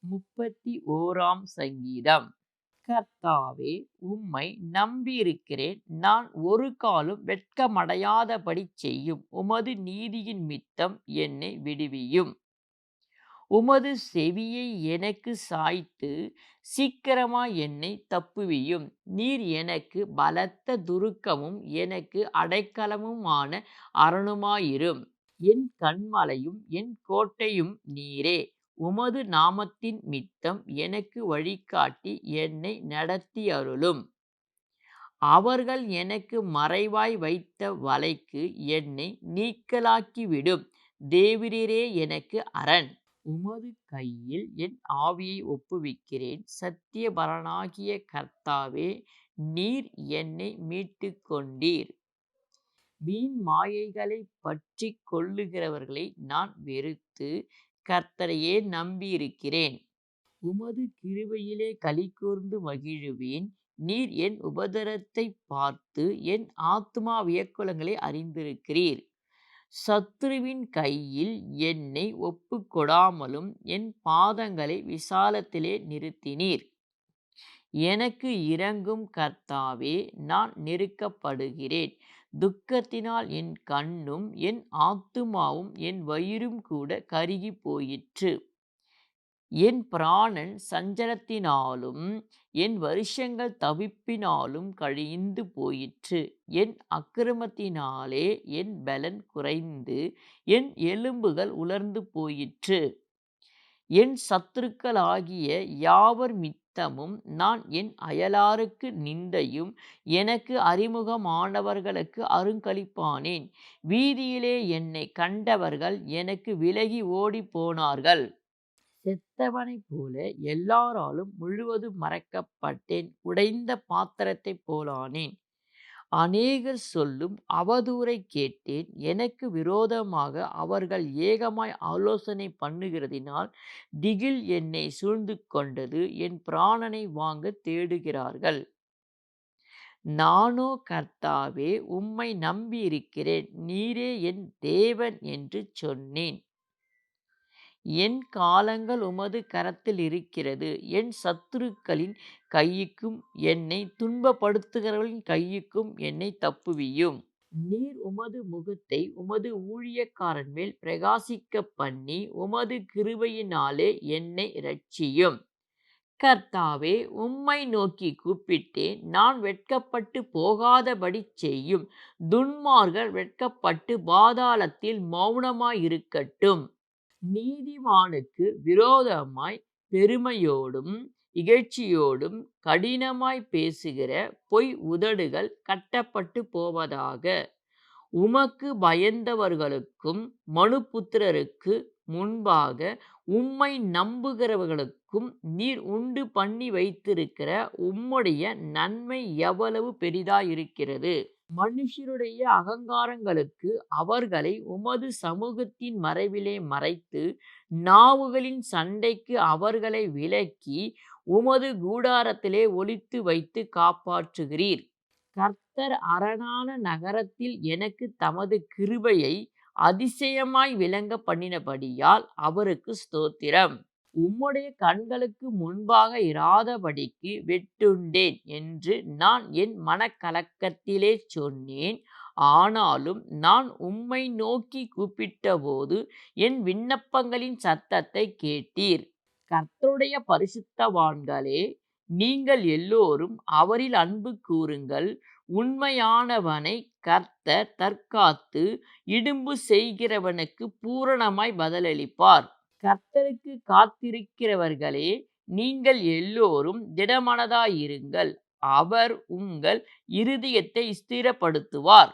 31ஆம் சங்கீதம். கர்த்தாவே, உம்மை நம்பியிருக்கிறேன். நான் ஒரு காலும் வெட்கமடையாதபடி செய்யும் உமது நீதியின் மித்தம் என்னை விடுவியும். உமது செவியை எனக்கு சாய்த்து சீக்கிரமாய் என்னை தப்புவியும். நீர் எனக்கு பலத்த துருக்கமும் எனக்கு அடைக்கலமுமான அரணுமாயிரும். என் கன்மலையும் என் கோட்டையும் நீரே. உமது நாமத்தின் மித்தம் எனக்கு வழிகாட்டி என்னை நடத்தியருளும். அவர்கள் எனக்கு மறைவாய் வைத்த வலைக்கு என்னை நீக்கலாக்கிவிடும். தேவரீரே எனக்கு அரண். உமது கையில் என் ஆவியை ஒப்புவிக்கிறேன். சத்தியபரனாகிய கர்த்தாவே, நீர் என்னை மீட்டுக் கொண்டீர். வீண் மாயைகளைப் பற்றிக் கொள்ளுகிறவர்களை நான் வெறுத்து கர்த்தரையே நம்பியிருக்கிறேன். உமது கிருபையிலே களிகூர்ந்து மகிழுவேன். நீர் என் உபத்திரத்தைப் பார்த்து என் ஆத்துமா வியக்குலங்களை அறிந்திருக்கிறீர். சத்துருவின் கையில் என்னை ஒப்புக்கொடாமலும் என் பாதங்களை விசாலத்திலே நிறுத்தினீர். எனக்கு இரங்கும் கர்த்தாவே, நான் நெருக்கப்படுகிறேன். துக்கத்தினால் என் கண்ணும் என் ஆத்துமாவும் என் வயிறும் கூட கருகி போயிற்று. என் பிராணன் சஞ்சலத்தினாலும் என் வருஷங்கள் தவிப்பினாலும் கழிந்து போயிற்று. என் அக்கிரமத்தினாலே என் பலன் குறைந்து என் எலும்புகள் உலர்ந்து போயிற்று. என் சத்துருக்களாகிய யாவர் மித்தமும் நான் என் அயலாருக்கு நிந்தையும் எனக்கு அறிமுகமானவர்களுக்கு அருங்களிப்பானேன். வீதியிலே என்னை கண்டவர்கள் எனக்கு விலகி ஓடி போனார்கள். செத்தவனைப் போல எல்லாராலும் முழுவதும் மறைக்கப்பட்டேன். உடைந்த பாத்திரத்தைப் போலானேன். அநேகர் சொல்லும் அவதூறைக் கேட்டேன். எனக்கு விரோதமாக அவர்கள் ஏகமாய் ஆலோசனை பண்ணுகிறதினால் திகில் என்னை சூழ்ந்து கொண்டது. என் பிராணனை வாங்க தேடுகிறார்கள். நானோ கர்த்தாவே, உம்மை நம்பியிருக்கிறேன். நீரே என் தேவன் என்று சொன்னேன். என் காலங்கள் உமது கரத்தில் இருக்கிறது. என் சத்துருக்களின் கையுக்கும் என்னை துன்பப்படுத்துகிறவர்களின் கையுக்கும் என்னை தப்புவியும். நீர் உமது முகத்தை உமது ஊழியக்காரன் மேல் பிரகாசிக்கப் பண்ணி உமது கிருபையினாலே என்னை இரட்சியும். கர்த்தாவே, உம்மை நோக்கி கூப்பிட்டேன். நான் வெட்கப்பட்டு போகாதபடி செய்யும். துன்மார்க்கர் வெட்கப்பட்டு பாதாளத்தில் மௌனமாயிருக்கட்டும். நீதிமானுக்கு விரோதமாய் பெருமையோடும் இகழ்ச்சியோடும் கடினமாய் பேசுகிற பொய் உதடுகள் கட்டப்பட்டு போவதாக. உமக்கு பயந்தவர்களுக்கும் மனுபுத்திரருக்கு முன்பாக உம்மை நம்புகிறவர்களுக்கும் நீர் உண்டு பண்ணி வைத்திருக்கிற உம்முடைய நன்மை எவ்வளவு பெரிதாயிருக்கிறது. மனுஷருடைய அகங்காரங்களுக்கு அவர்களை உமது சமூகத்தின் மறைவிலே மறைத்து நாவுகளின் சண்டைக்கு அவர்களை விலக்கி உமது கூடாரத்திலே ஒளித்து வைத்து காப்பாற்றுகிறீர். கர்த்தர் அரணான நகரத்தில் எனக்கு தமது கிருபையை அதிசயமாய் விளங்க பண்ணினபடியால் அவருக்கு ஸ்தோத்திரம். உம்முடைய கண்களுக்கு முன்பாக இராதபடிக்கு வெட்டுண்டேன் என்று நான் என் மனக்கலக்கத்திலே சொன்னேன். ஆனாலும் நான் உம்மை நோக்கி கூப்பிட்டபோது என் விண்ணப்பங்களின் சத்தத்தை கேட்டீர். கர்த்தருடைய பரிசுத்தவான்களே, நீங்கள் எல்லோரும் அவரில் அன்பு கூருங்கள். உண்மையானவனை கர்த்தர் தற்காத்து இடும்பு செய்கிறவனுக்கு பூரணமாய் பதிலளிப்பார். கர்த்தருக்கு காத்திருக்கிறவர்களே, நீங்கள் எல்லோரும் திடமனதாயிருங்கள். அவர் உங்கள் இருதயத்தை ஸ்திரப்படுத்துவார்.